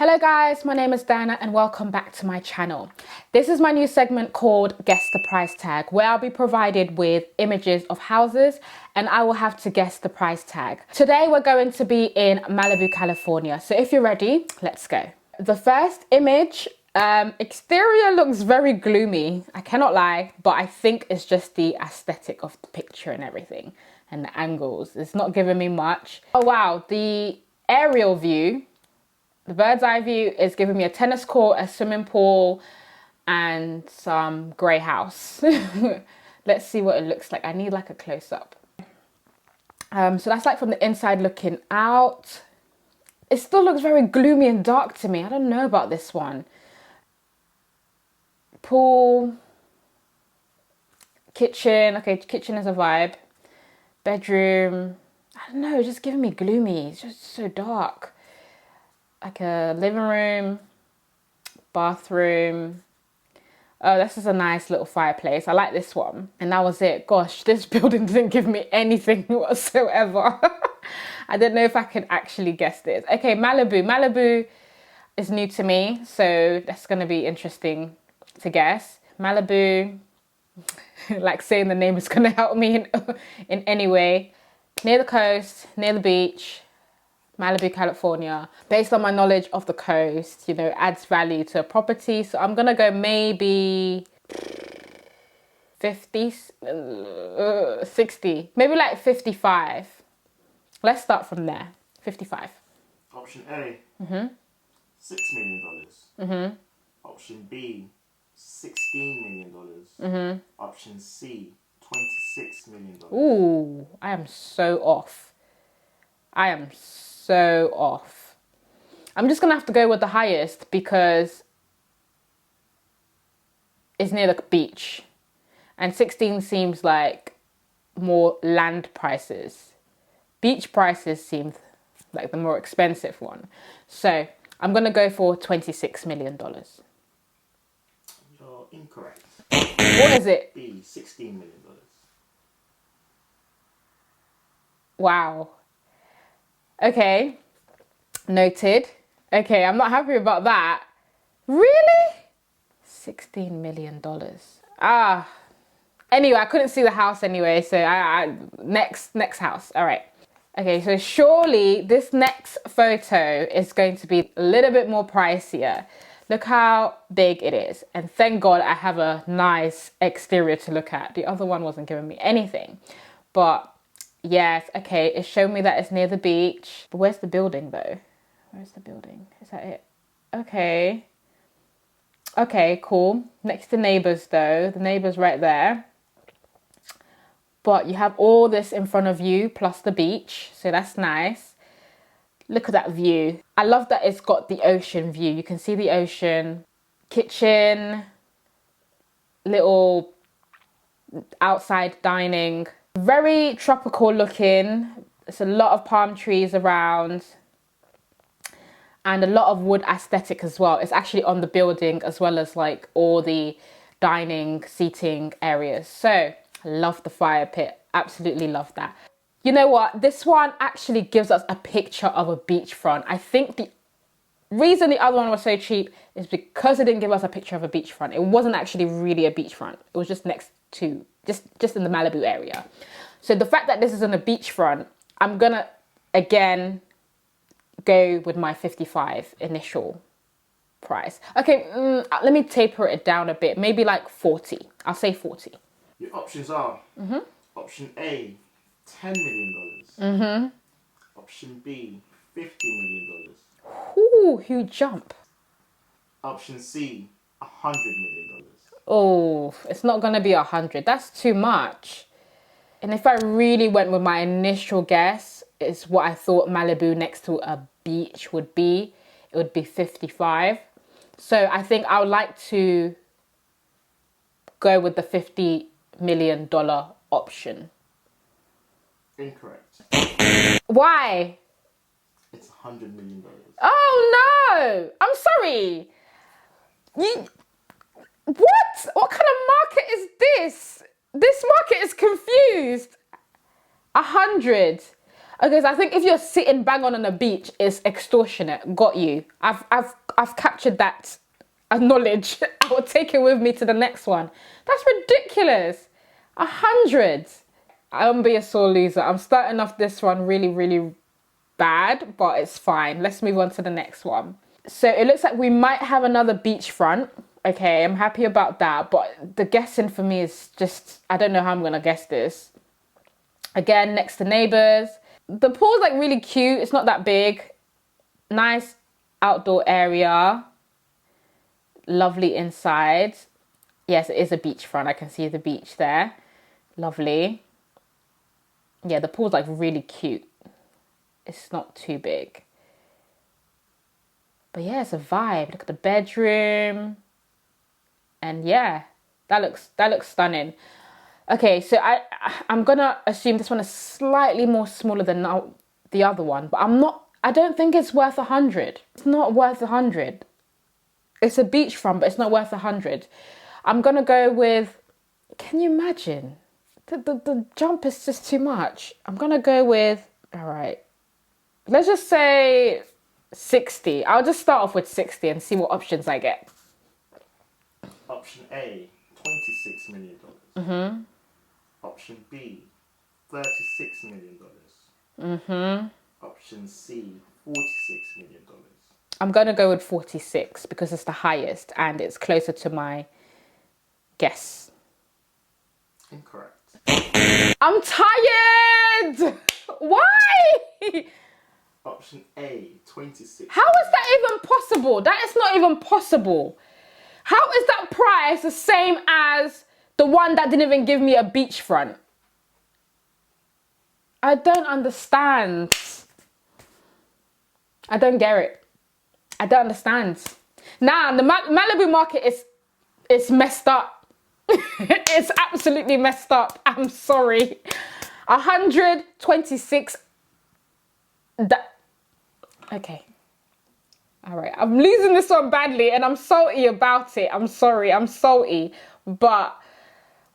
Hello guys, my name is Diana and welcome back to my channel. This is my new segment called Guess the Price Tag, where I'll be provided with images of houses and I will have to guess the price tag. Today we're going to be in Malibu, California. So if you're ready, let's go. The first image, exterior looks very gloomy, I cannot lie, but I think it's just the aesthetic of the picture and everything and the angles. It's not giving me much. Oh wow, the aerial view, the bird's eye view is giving me a tennis court, a swimming pool, and some grey house. Let's see what it looks like. I need like a close-up. So that's like from the inside looking out. It still looks very gloomy and dark to me. I don't know about this one. Pool. Kitchen. Okay, kitchen is a vibe. Bedroom. I don't know, it's just giving me gloomy. It's just so dark. Like a living room, bathroom. Oh, this is a nice little fireplace. I like this one. And that was it. Gosh, this building didn't give me anything whatsoever. I don't know if I can actually guess this. Okay, Malibu. Malibu is new to me, so that's going to be interesting to guess. Malibu, like saying the name is going to help me in any way. Near the coast, near the beach. Malibu, California. Based on my knowledge of the coast, you know, adds value to a property. So I'm gonna go maybe 50, 60, maybe like 55. Let's start from there. 55. Option A, $6 million. Option B, $16 million. Option C, $26 million. Ooh, I am so off. I am so off. I'm just gonna have to go with the highest because it's near the beach, and 16 seems like more land prices. Beach prices seem like the more expensive one, so I'm gonna go for $26 million. You're incorrect. What is it? B, $16 million. Wow. Okay, noted. Okay, I'm not happy about that. Really? $16 million. Ah. Anyway, I couldn't see the house anyway, so next house. All right. Okay, so surely this next photo is going to be a little bit more pricier. Look how big it is. And thank God I have a nice exterior to look at. The other one wasn't giving me anything. But yes, okay, it's showing me that it's near the beach. But where's the building though? Where's the building? Is that it? Okay. Okay, cool. Next to neighbours though. The neighbour's right there. But you have all this in front of you plus the beach. So that's nice. Look at that view. I love that it's got the ocean view. You can see the ocean. Kitchen. Little outside dining. Very tropical looking. There's a lot of palm trees around and a lot of wood aesthetic as well. It's actually on the building as well as like all the dining, seating areas. So I love the fire pit. Absolutely love that. You know what? This one actually gives us a picture of a beachfront. I think the reason the other one was so cheap is because it didn't give us a picture of a beachfront. It wasn't actually really a beachfront. It was just next to, just in the Malibu area. So the fact that this is on a beachfront, I'm gonna again go with my 55 initial price. Okay, let me taper it down a bit. Maybe like 40. I'll say 40. Your options are option A, $10 million. Option B, $50 million. Ooh, huge jump. Option C, $100 million. Oh, it's not gonna be 100. That's too much. And if I really went with my initial guess, is what I thought Malibu next to a beach would be, it would be 55. So I think I would like to go with the $50 million option. Incorrect. Why? It's $100 million. Oh no! I'm sorry. What kind of market is this? This market is confused. 100. Okay, so I think if you're sitting bang on a beach, it's extortionate. Got you. I've captured that knowledge. I will take it with me to the next one. That's ridiculous. 100. I'm gonna be a sore loser. I'm starting off this one really, really bad, but it's fine. Let's move on to the next one. So it looks like we might have another beachfront. Okay, I'm happy about that, but the guessing for me is just, I don't know how I'm gonna guess this. Again, next to neighbors. The pool's like really cute. It's not that big. Nice outdoor area. Lovely inside. Yes, it is a beachfront. I can see the beach there. Lovely. Yeah, the pool's like really cute. It's not too big. But yeah, it's a vibe. Look at the bedroom. And yeah, that looks stunning. Okay, so I'm gonna assume this one is slightly more smaller than the other one, but I don't think it's worth 100. It's not worth 100. It's a beachfront, but it's not worth 100. I'm gonna go with, can you imagine? The jump is just too much. I'm gonna go with, all right, let's just say 60. I'll just start off with 60 and see what options I get. Option A, $26 million. Mm-hmm. Option B, $36 million. Mm-hmm. Option C, $46 million. I'm going to go with 46 because it's the highest and it's closer to my guess. Incorrect. I'm tired! Why? Option A, 26. How is that even possible? That is not even possible. How is that price the same as the one that didn't even give me a beachfront? I don't understand. I don't get it. I don't understand. Nah, the Malibu market is messed up. It's absolutely messed up. I'm sorry. 126. Okay. All right. I'm losing this one badly and I'm salty about it. I'm sorry. I'm salty. But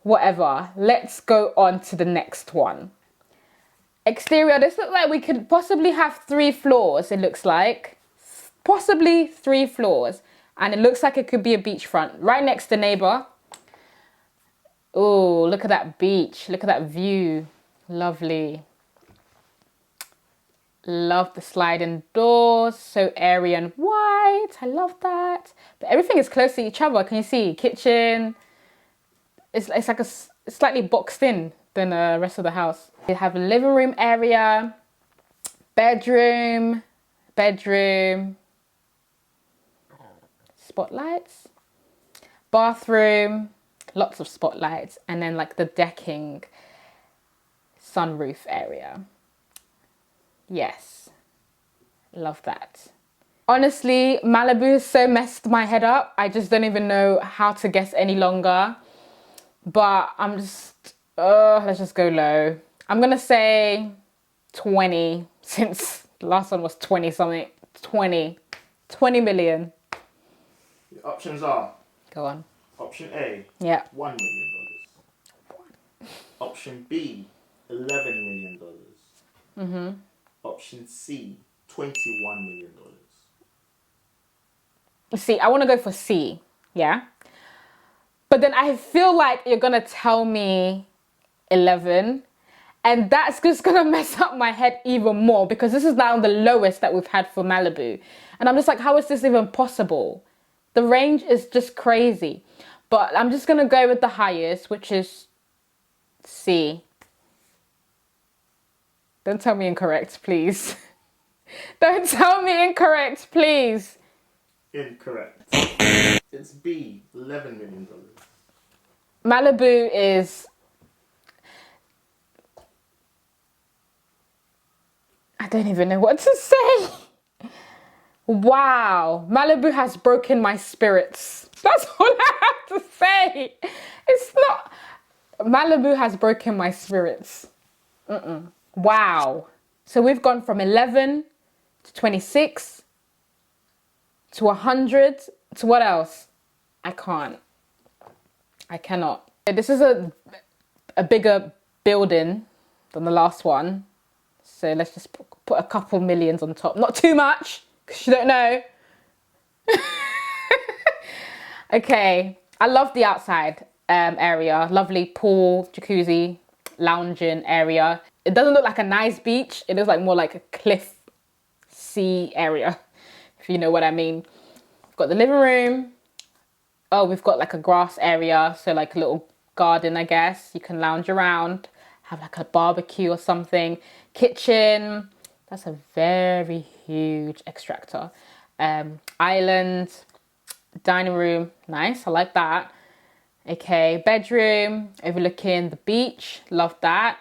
whatever. Let's go on to the next one. Exterior. This looks like we could possibly have 3 floors, it looks like. Possibly 3 floors. And it looks like it could be a beachfront. Right next to neighbor. Oh, look at that beach. Look at that view. Lovely. Love the sliding doors. So airy and white. I love that. But everything is close to each other. Can you see? Kitchen. It's like it's slightly boxed in than the rest of the house. We have a living room area. Bedroom. Spotlights. Bathroom. Lots of spotlights. And then like the decking. Sunroof area. Yes. Love that. Honestly, Malibu has so messed my head up. I just don't even know how to guess any longer. But I'm just, let's just go low. I'm going to say 20 since the last one was 20 something. 20 million. The options are. Go on. Option A. Yeah. $1 million. Option B. $11 million. Mm-hmm. Option C. $21 million. See, I want to go for C. Yeah. But then I feel like you're going to tell me 11. And that's just going to mess up my head even more because this is now the lowest that we've had for Malibu. And I'm just like, how is this even possible? The range is just crazy. But I'm just going to go with the highest, which is C. Don't tell me incorrect, please. Don't tell me incorrect, please. Incorrect. It's B, $11 million. Malibu is... I don't even know what to say. Wow. Malibu has broken my spirits. That's all I have to say. It's not... Malibu has broken my spirits. Wow. So we've gone from 11 to 26 to 100 to what else? I cannot. This is a bigger building than the last one. So let's just put a couple millions on top. Not too much, because you don't know. Okay, I love the outside area. Lovely pool, jacuzzi, lounging area. It doesn't look like a nice beach. It looks like more like a cliff sea area, if you know what I mean. We've got the living room. Oh, we've got like a grass area. So like a little garden, I guess. You can lounge around, have like a barbecue or something. Kitchen. That's a very huge extractor. Island. Dining room, nice, I like that. Okay, bedroom, overlooking the beach, love that.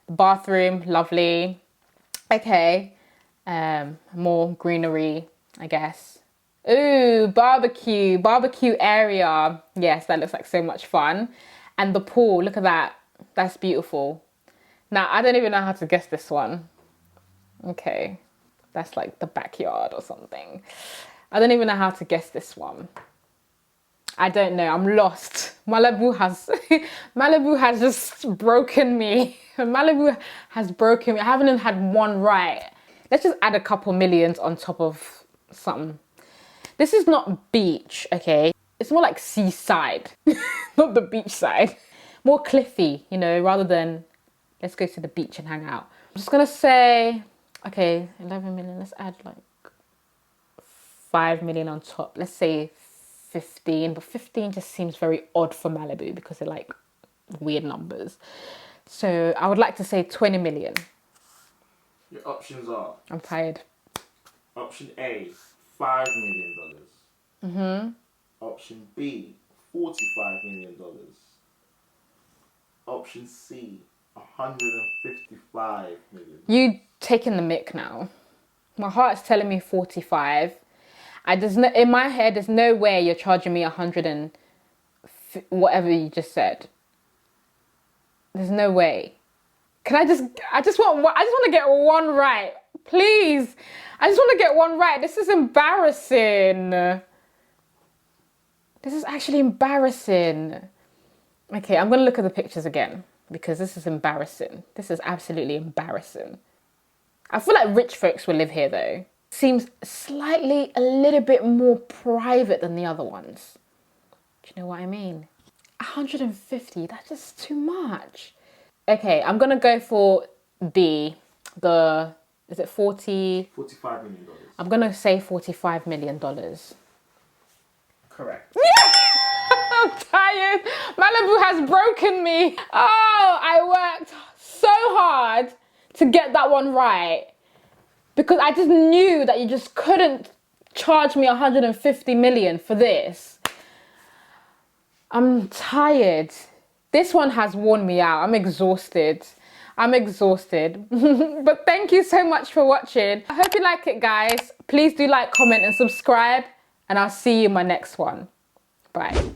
Bathroom, lovely. Okay, more greenery, I guess. Ooh, barbecue area. Yes, that looks like so much fun. And the pool, look at that, that's beautiful. Now, I don't even know how to guess this one. Okay, that's like the backyard or something. I don't even know how to guess this one. I don't know. I'm lost. Malibu has just broken me. Malibu has broken me. I haven't even had one right. Let's just add a couple millions on top of something. This is not beach, okay? It's more like seaside, not the beach side. More cliffy, you know, rather than let's go to the beach and hang out. I'm just gonna say, okay, 11 million. Let's add like 5 million on top. Let's say 15, but 15 just seems very odd for Malibu because they're like weird numbers. So I would like to say 20 million. Your options are... I'm tired. Option A, $5 million. Mm-hmm. Option B, $45 million. Option C, 155 million. You taking the mick now. My heart is telling me 45. In my head, there's no way you're charging me 100 and whatever you just said. There's no way. I just want to get one right. Please. I just want to get one right. This is embarrassing. This is actually embarrassing. Okay, I'm going to look at the pictures again because this is embarrassing. This is absolutely embarrassing. I feel like rich folks will live here though. Seems slightly a little bit more private than the other ones. Do you know what I mean? 150, that's just too much. Okay, I'm gonna go for B. Is it 40? $45 million. I'm gonna say $45 million. Correct. Yeah! I'm tired. Malibu has broken me. Oh, I worked so hard to get that one right. Because I just knew that you just couldn't charge me 150 million for this. I'm tired. This one has worn me out. I'm exhausted. But thank you so much for watching. I hope you like it, guys. Please do like, comment, and subscribe. And I'll see you in my next one. Bye.